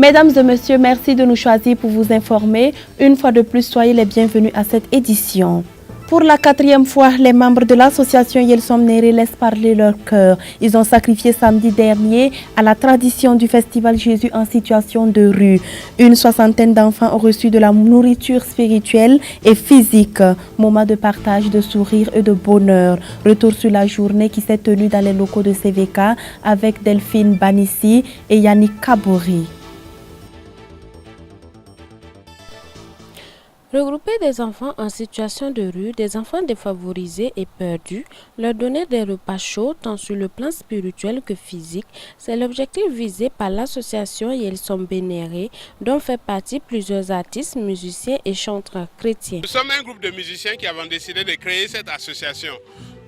Mesdames et messieurs, merci de nous choisir pour vous informer. Une fois de plus, soyez les bienvenus à cette édition. Pour la 4e fois, les membres de l'association Yelsom Néré laissent parler leur cœur. Ils ont sacrifié samedi dernier à la tradition du festival Jésus en situation de rue. Une 60aine d'enfants ont reçu de la nourriture spirituelle et physique. Moment de partage, de sourire et de bonheur. Retour sur la journée qui s'est tenue dans les locaux de CVK avec Delphine Banissi et Yannick Kabori. Regrouper des enfants en situation de rue, des enfants défavorisés et perdus, leur donner des repas chauds tant sur le plan spirituel que physique, c'est l'objectif visé par l'association Yelsom Néré, dont fait partie plusieurs artistes, musiciens et chanteurs chrétiens. Nous sommes un groupe de musiciens qui avons décidé de créer cette association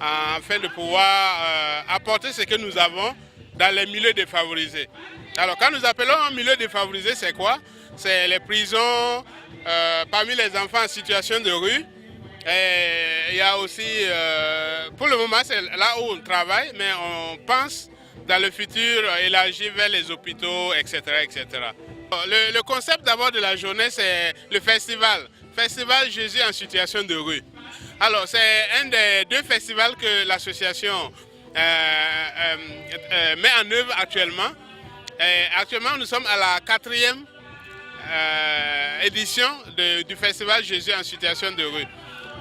afin de pouvoir apporter ce que nous avons dans les milieux défavorisés. Alors quand nous appelons un milieu défavorisé, c'est quoi? C'est les prisons, parmi les enfants en situation de rue. Et il y a aussi, pour le moment c'est là où on travaille, mais on pense dans le futur élargir vers les hôpitaux, etc. etc. Le concept d'abord de la journée, c'est le festival. Festival Jésus en situation de rue. Alors c'est un des 2 festivals que l'association met en œuvre actuellement. Et actuellement nous sommes à la 4e édition du festival Jésus en situation de rue.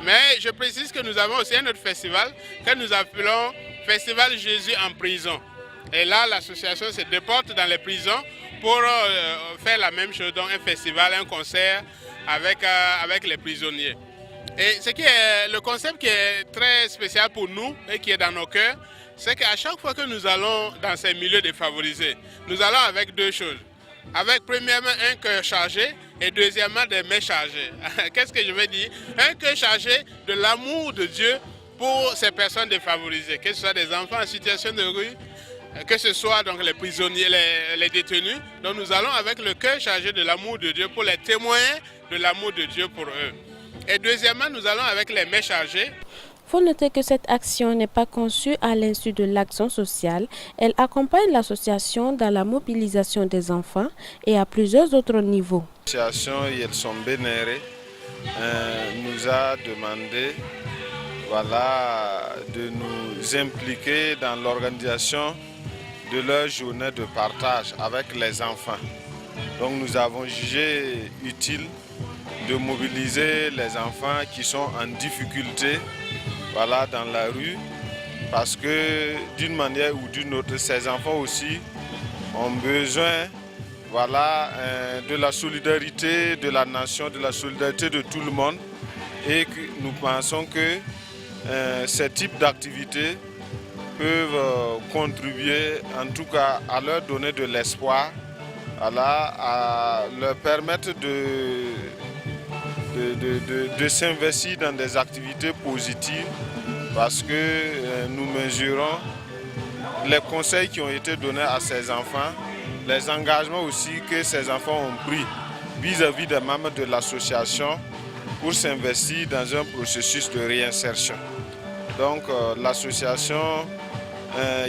Mais je précise que nous avons aussi un autre festival que nous appelons Festival Jésus en prison. Et là, l'association se déporte dans les prisons pour faire la même chose, donc un festival, un concert avec les prisonniers. Et ce qui est le concept qui est très spécial pour nous et qui est dans nos cœurs, c'est qu'à chaque fois que nous allons dans ces milieux défavorisés, nous allons avec 2 choses. Avec premièrement un cœur chargé et deuxièmement des mains chargées. Qu'est-ce que je veux dire? Un cœur chargé de l'amour de Dieu pour ces personnes défavorisées, que ce soit des enfants en situation de rue, que ce soit donc les prisonniers, les détenus. Donc nous allons avec le cœur chargé de l'amour de Dieu pour les témoins de l'amour de Dieu pour eux. Et deuxièmement, nous allons avec les mains chargées. Il faut noter que cette action n'est pas conçue à l'insu de l'action sociale. Elle accompagne l'association dans la mobilisation des enfants et à plusieurs autres niveaux. L'association Yelsom Néré nous a demandé de nous impliquer dans l'organisation de leur journée de partage avec les enfants. Donc nous avons jugé utile de mobiliser les enfants qui sont en difficulté dans la rue, parce que d'une manière ou d'une autre, ces enfants aussi ont besoin de la solidarité de la nation, de la solidarité de tout le monde, et que nous pensons que ces types d'activités peuvent contribuer en tout cas à leur donner de l'espoir, à leur permettre de s'investir dans des activités positives, parce que nous mesurons les conseils qui ont été donnés à ces enfants, les engagements aussi que ces enfants ont pris vis-à-vis des membres de l'association pour s'investir dans un processus de réinsertion. Donc l'association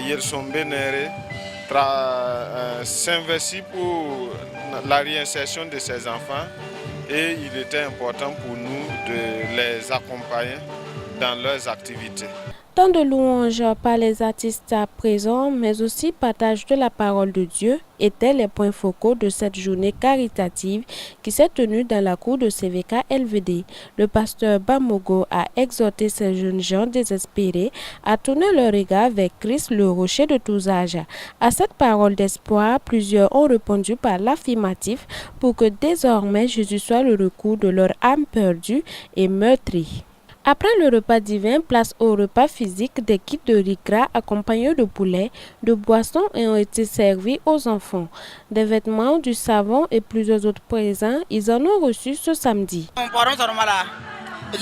Yelsom Néré s'investit pour la réinsertion de ces enfants, et il était important pour nous de les accompagner dans leurs activités. Tant de louanges par les artistes à présent, mais aussi partage de la parole de Dieu étaient les points focaux de cette journée caritative qui s'est tenue dans la cour de CVK LVD. Le pasteur Bamogo a exhorté ces jeunes gens désespérés à tourner leur regard vers Christ, le rocher de tous âges. À cette parole d'espoir, plusieurs ont répondu par l'affirmatif pour que désormais Jésus soit le recours de leur âme perdue et meurtrie. Après le repas divin, place au repas physique. Des kits de riz gras accompagnés de poulet, de boissons ont été servis aux enfants. Des vêtements, du savon et plusieurs autres présents, ils en ont reçu ce samedi. Ils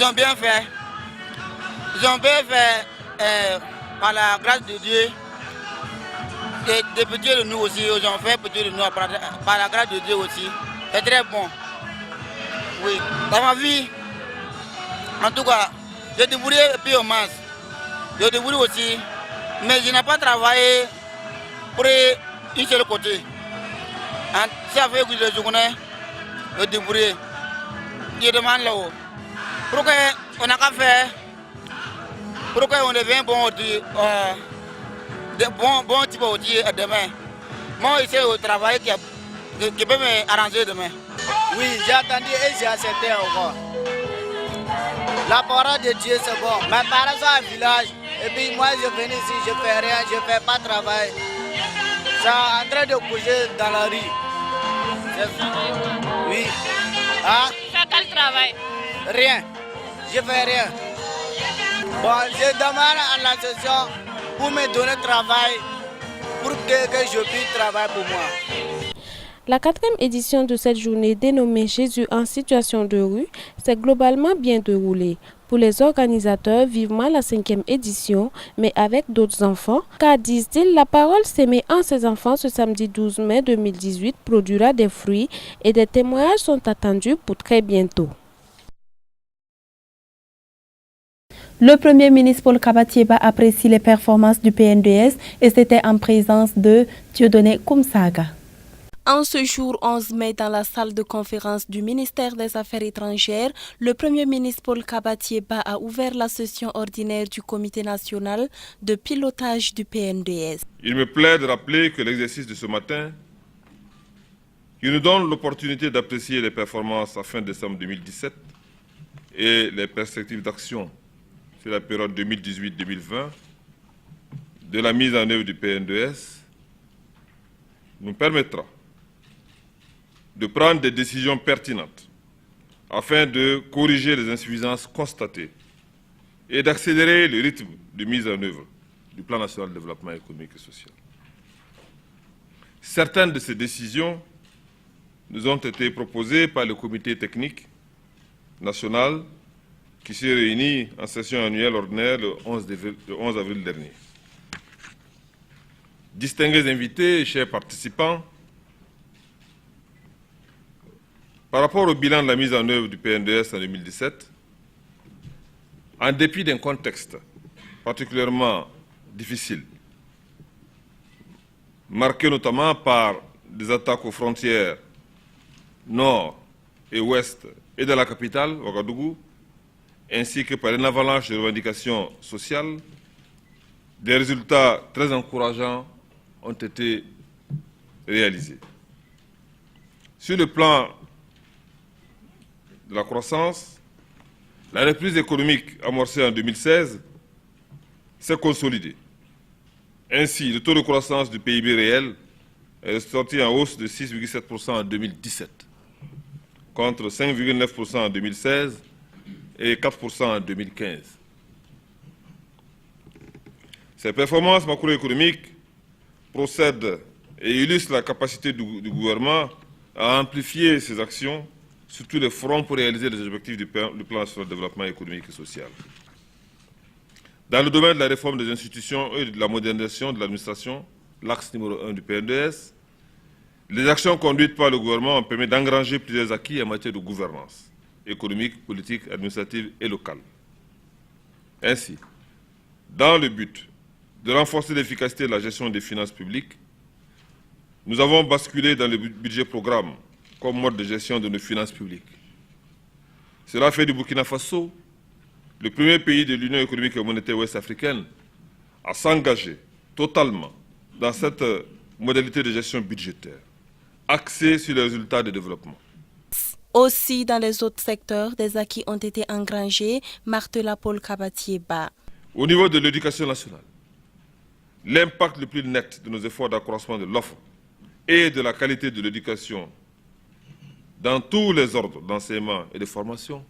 ont bien fait. Ils ont bien fait par la grâce de Dieu. Et des petits de nous aussi, ils ont fait petits de nous par la grâce de Dieu aussi. C'est très bon. Oui, dans ma vie. En tout cas, j'ai débrouillé et puis au masse. J'ai débrouillé aussi, mais je n'ai pas travaillé pour un seul côté. Si on fait que le journée, le débrouiller, il demande là-haut. Pourquoi on n'a qu'à faire? Pourquoi on devient bon type outil demain? Moi, ici au travail qui peut m'arranger demain. Oui, j'ai attendu et j'ai accepté encore. La parole de Dieu, c'est bon. Mes parents sont au village. Et puis moi, je viens ici, je fais rien, je fais pas de travail. C'est en train de bouger dans la rue. Oui. Ah? Fais quel travail? Rien. Je fais rien. Bon, je demande à l'association pour me donner travail, pour que je puisse travailler pour moi. La 4e édition de cette journée dénommée Jésus en situation de rue s'est globalement bien déroulée. Pour les organisateurs, vivement la 5e édition, mais avec d'autres enfants, car disent-ils, la parole sémée en ces enfants ce samedi 12 mai 2018 produira des fruits et des témoignages sont attendus pour très bientôt. Le Premier ministre Paul Kabatieba apprécie les performances du PNDS et c'était en présence de Dieudonné Koumsaga. En ce jour 11 mai, dans la salle de conférence du ministère des Affaires étrangères, le Premier ministre Paul Kabatieba a ouvert la session ordinaire du Comité national de pilotage du PNDS. Il me plaît de rappeler que l'exercice de ce matin, qui nous donne l'opportunité d'apprécier les performances à fin décembre 2017 et les perspectives d'action sur la période 2018-2020 de la mise en œuvre du PNDS, nous permettra de prendre des décisions pertinentes afin de corriger les insuffisances constatées et d'accélérer le rythme de mise en œuvre du Plan national de développement économique et social. Certaines de ces décisions nous ont été proposées par le comité technique national qui s'est réuni en session annuelle ordinaire le 11 avril dernier. Distingués invités et chers participants, par rapport au bilan de la mise en œuvre du PNDS en 2017, en dépit d'un contexte particulièrement difficile, marqué notamment par des attaques aux frontières nord et ouest et de la capitale, Ouagadougou, ainsi que par une avalanche de revendications sociales, des résultats très encourageants ont été réalisés. Sur le plan de la croissance, la reprise économique amorcée en 2016 s'est consolidée. Ainsi, le taux de croissance du PIB réel est sorti en hausse de 6,7% en 2017, contre 5,9% en 2016 et 4% en 2015. Ces performances macroéconomiques procèdent et illustrent la capacité du gouvernement à amplifier ses actions sur tous les fronts pour réaliser les objectifs du plan national de développement économique et social. Dans le domaine de la réforme des institutions et de la modernisation de l'administration, l'axe numéro 1 du PNDS, les actions conduites par le gouvernement ont permis d'engranger plusieurs acquis en matière de gouvernance économique, politique, administrative et locale. Ainsi, dans le but de renforcer l'efficacité de la gestion des finances publiques, nous avons basculé dans le budget programme comme mode de gestion de nos finances publiques. Cela fait du Burkina Faso le premier pays de l'Union économique et monétaire ouest-africaine à s'engager totalement dans cette modalité de gestion budgétaire, axée sur les résultats de développement. Aussi, dans les autres secteurs, des acquis ont été engrangés, martela Paul Kabatieba. Au niveau de l'éducation nationale, l'impact le plus net de nos efforts d'accroissement de l'offre et de la qualité de l'éducation dans tous les ordres d'enseignement et de formation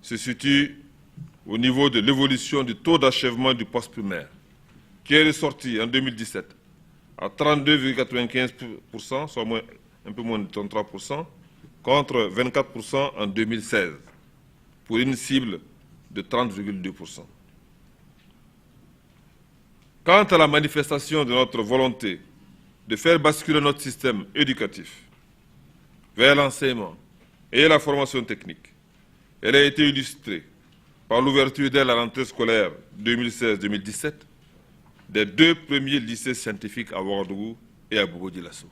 se situe au niveau de l'évolution du taux d'achèvement du poste primaire, qui est ressorti en 2017 à 32,95%, soit un peu moins de 33%, contre 24% en 2016, pour une cible de 30,2%. Quant à la manifestation de notre volonté de faire basculer notre système éducatif vers l'enseignement et la formation technique, elle a été illustrée par l'ouverture dès la rentrée scolaire 2016-2017 des 2 premiers lycées scientifiques à Ouagadougou et à Bobo-Dioulasso.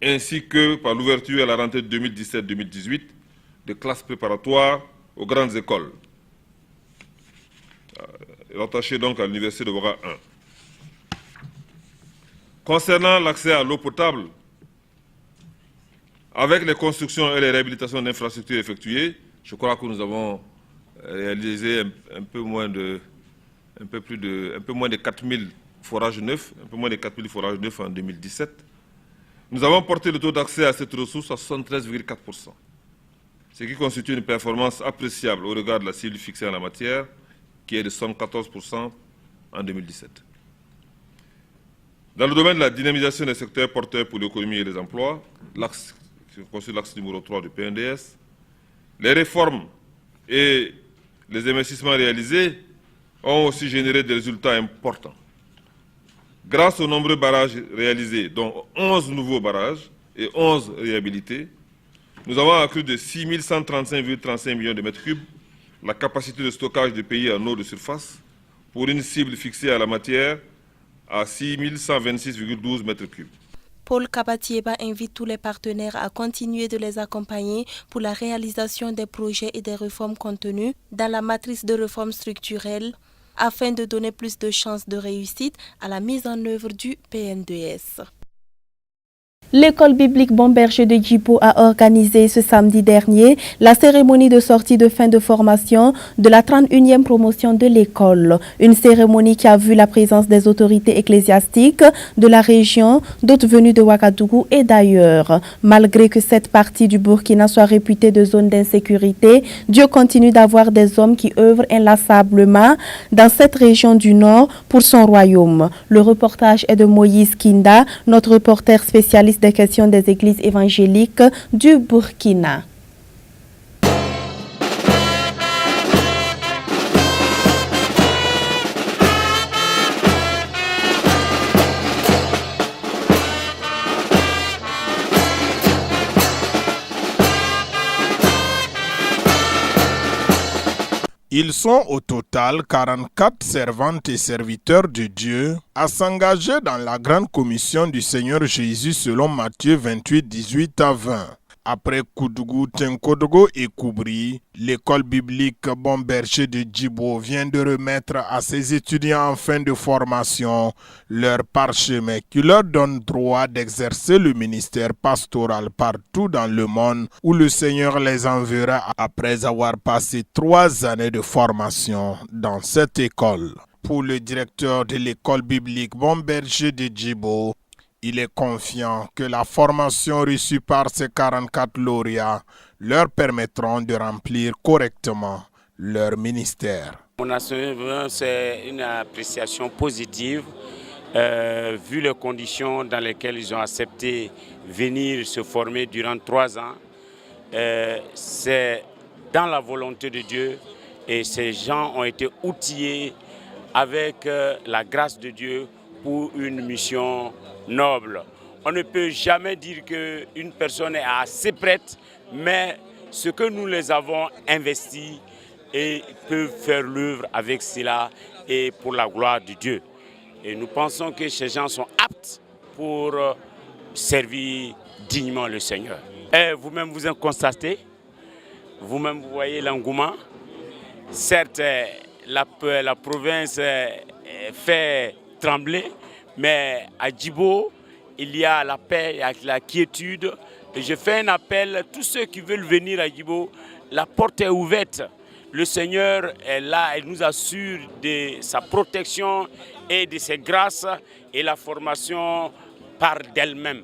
ainsi que par l'ouverture à la rentrée 2017-2018 de classes préparatoires aux grandes écoles, rattachées donc à l'université de Ouaga 1. Concernant l'accès à l'eau potable, avec les constructions et les réhabilitations d'infrastructures effectuées, je crois que nous avons réalisé un peu moins de 4000 forages neufs, en 2017. Nous avons porté le taux d'accès à cette ressource à 73,4%, ce qui constitue une performance appréciable au regard de la cible fixée en la matière, qui est de 74% en 2017. Dans le domaine de la dynamisation des secteurs porteurs pour l'économie et les emplois, l'axe numéro 3 du PNDS, les réformes et les investissements réalisés ont aussi généré des résultats importants. Grâce aux nombreux barrages réalisés, dont 11 nouveaux barrages et 11 réhabilités, nous avons accru de 6135,35 millions de mètres cubes la capacité de stockage du pays en eau de surface pour une cible fixée à la matière à 6126,12 mètres cubes. Paul Kabatieba invite tous les partenaires à continuer de les accompagner pour la réalisation des projets et des réformes contenues dans la matrice de réformes structurelles afin de donner plus de chances de réussite à la mise en œuvre du PNDS. L'école biblique Bon Berger de Djibo a organisé ce samedi dernier la cérémonie de sortie de fin de formation de la 31e promotion de l'école. Une cérémonie qui a vu la présence des autorités ecclésiastiques de la région, d'autres venus de Ouagadougou et d'ailleurs. Malgré que cette partie du Burkina soit réputée de zone d'insécurité, Dieu continue d'avoir des hommes qui œuvrent inlassablement dans cette région du Nord pour son royaume. Le reportage est de Moïse Kinda, notre reporter spécialiste des questions des églises évangéliques du Burkina. Ils sont au total 44 servantes et serviteurs de Dieu à s'engager dans la grande commission du Seigneur Jésus selon Matthieu 28, 18 à 20. Après Koudougou, Tenkodogo et Koubri, l'école biblique Bon Berger de Djibo vient de remettre à ses étudiants en fin de formation leur parchemin qui leur donne droit d'exercer le ministère pastoral partout dans le monde où le Seigneur les enverra après avoir passé 3 années de formation dans cette école. Pour le directeur de l'école biblique Bon Berger de Djibo, il est confiant que la formation reçue par ces 44 lauréats leur permettront de remplir correctement leur ministère. Mon association, c'est une appréciation positive vu les conditions dans lesquelles ils ont accepté venir se former durant 3 ans. C'est dans la volonté de Dieu et ces gens ont été outillés avec la grâce de Dieu pour une mission noble. On ne peut jamais dire qu'une personne est assez prête, mais ce que nous les avons investi et peuvent faire l'œuvre avec cela et pour la gloire de Dieu. Et nous pensons que ces gens sont aptes pour servir dignement le Seigneur. Et vous-même vous en constatez, vous-même vous voyez l'engouement. Certes, la province fait trembler, mais à Djibo, il y a la paix, il y a la quiétude. Et je fais un appel à tous ceux qui veulent venir à Djibo. La porte est ouverte. Le Seigneur est là, il nous assure de sa protection et de ses grâces et la formation part d'elle-même.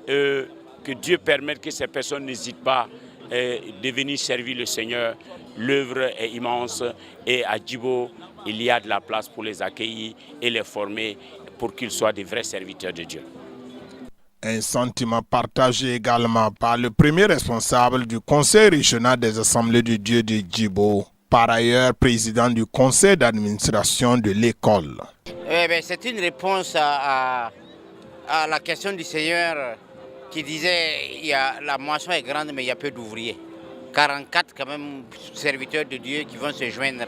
Que Dieu permette que ces personnes n'hésitent pas de venir servir le Seigneur. L'œuvre est immense et à Djibo, il y a de la place pour les accueillir et les former pour qu'ils soient des vrais serviteurs de Dieu. Un sentiment partagé également par le premier responsable du Conseil régional des Assemblées de Dieu de Djibo, par ailleurs président du conseil d'administration de l'école. C'est une réponse à la question du Seigneur qui disait la moisson est grande mais il y a peu d'ouvriers. 44 quand même serviteurs de Dieu qui vont se joindre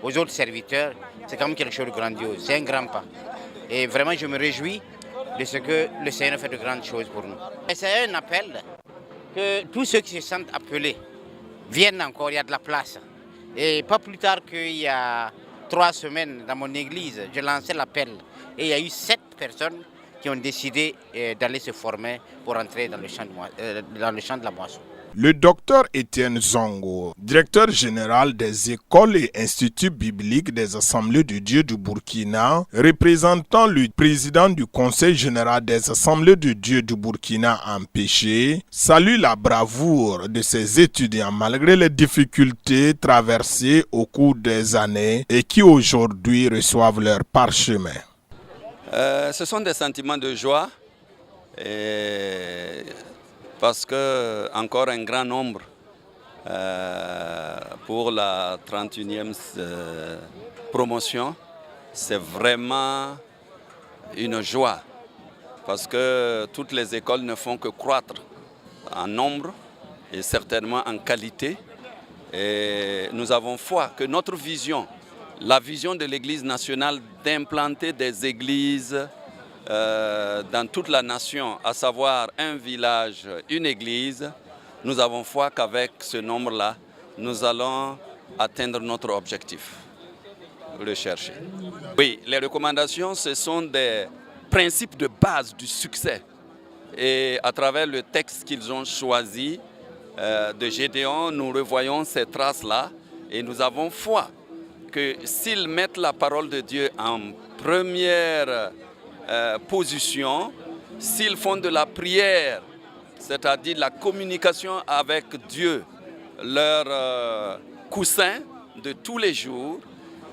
aux autres serviteurs, c'est quand même quelque chose de grandiose, c'est un grand pas. Et vraiment je me réjouis de ce que le Seigneur fait de grandes choses pour nous. Et c'est un appel que tous ceux qui se sentent appelés viennent encore, il y a de la place. Et pas plus tard qu'il y a 3 semaines dans mon église, je lançais l'appel et il y a eu 7 personnes qui ont décidé d'aller se former pour entrer dans le champ de la moisson. Le docteur Étienne Zongo, directeur général des écoles et instituts bibliques des Assemblées de Dieu du Burkina, représentant le président du Conseil général des Assemblées de Dieu du Burkina empêché, salue la bravoure de ses étudiants malgré les difficultés traversées au cours des années et qui aujourd'hui reçoivent leur parchemin. Ce sont des sentiments de joie. Parce que encore un grand nombre pour la 31e promotion, c'est vraiment une joie parce que toutes les écoles ne font que croître en nombre et certainement en qualité. Et nous avons foi que notre vision, la vision de l'Église nationale d'implanter des églises dans toute la nation, à savoir un village, une église, nous avons foi qu'avec ce nombre-là, nous allons atteindre notre objectif recherché. Oui, les recommandations, ce sont des principes de base du succès. Et à travers le texte qu'ils ont choisi de Gédéon, nous revoyons ces traces-là et nous avons foi que s'ils mettent la parole de Dieu en première position, s'ils font de la prière, c'est-à-dire la communication avec Dieu, leur coussin de tous les jours,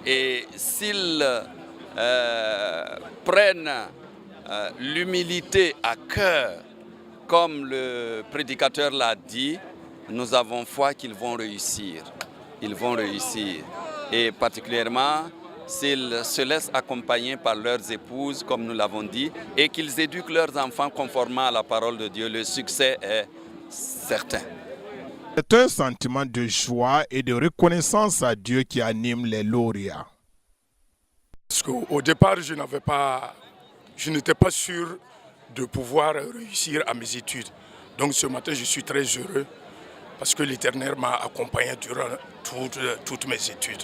et s'ils prennent l'humilité à cœur, comme le prédicateur l'a dit, nous avons foi qu'ils vont réussir. Ils vont réussir. Et particulièrement, s'ils se laissent accompagner par leurs épouses, comme nous l'avons dit, et qu'ils éduquent leurs enfants conformément à la parole de Dieu, le succès est certain. C'est un sentiment de joie et de reconnaissance à Dieu qui anime les lauréats. Parce qu'au départ, je n'étais pas sûr de pouvoir réussir à mes études. Donc ce matin, je suis très heureux parce que l'Éternel m'a accompagné durant toutes mes études.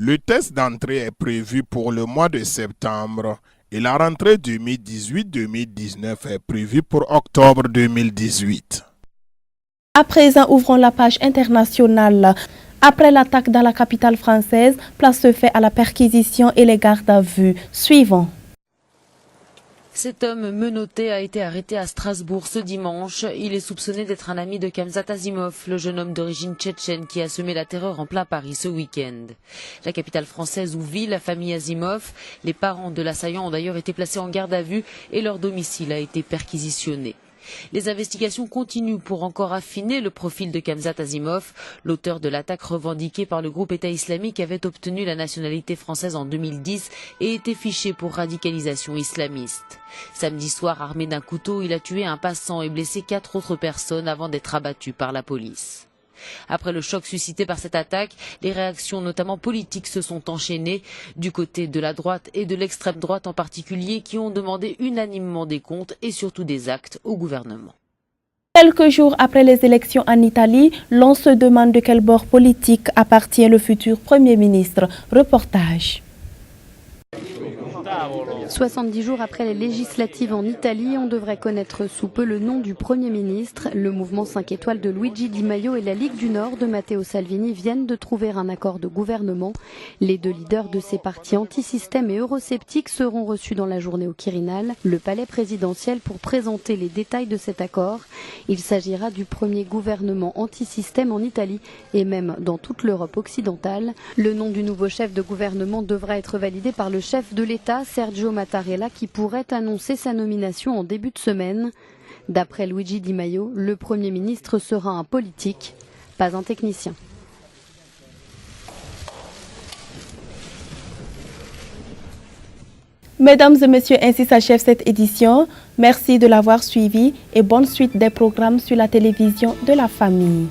Le test d'entrée est prévu pour le mois de septembre et la rentrée 2018-2019 est prévue pour octobre 2018. À présent, ouvrons la page internationale. Après l'attaque dans la capitale française, place se fait à la perquisition et les gardes à vue. Suivons. Cet homme menotté a été arrêté à Strasbourg ce dimanche. Il est soupçonné d'être un ami de Khamzat Azimov, le jeune homme d'origine tchétchène qui a semé la terreur en plein Paris ce week-end. La capitale française où vit la famille Azimov, les parents de l'assaillant ont d'ailleurs été placés en garde à vue et leur domicile a été perquisitionné. Les investigations continuent pour encore affiner le profil de Khamzat Azimov. L'auteur de l'attaque revendiquée par le groupe État islamique avait obtenu la nationalité française en 2010 et était fiché pour radicalisation islamiste. Samedi soir, armé d'un couteau, il a tué un passant et blessé 4 autres personnes avant d'être abattu par la police. Après le choc suscité par cette attaque, les réactions notamment politiques se sont enchaînées du côté de la droite et de l'extrême droite en particulier qui ont demandé unanimement des comptes et surtout des actes au gouvernement. Quelques jours après les élections en Italie, l'on se demande de quel bord politique appartient le futur Premier ministre. Reportage. 70 jours après les législatives en Italie, on devrait connaître sous peu le nom du Premier ministre. Le mouvement 5 étoiles de Luigi Di Maio et la Ligue du Nord de Matteo Salvini viennent de trouver un accord de gouvernement. Les deux leaders de ces partis anti-système et eurosceptiques seront reçus dans la journée au Quirinal, le palais présidentiel, pour présenter les détails de cet accord. Il s'agira du premier gouvernement anti-système en Italie et même dans toute l'Europe occidentale. Le nom du nouveau chef de gouvernement devra être validé par le chef de l'État, Sergio Mattarella, qui pourrait annoncer sa nomination en début de semaine. D'après Luigi Di Maio, le Premier ministre sera un politique, pas un technicien. Mesdames et messieurs, ainsi s'achève cette édition. Merci de l'avoir suivi et bonne suite des programmes sur la télévision de la famille.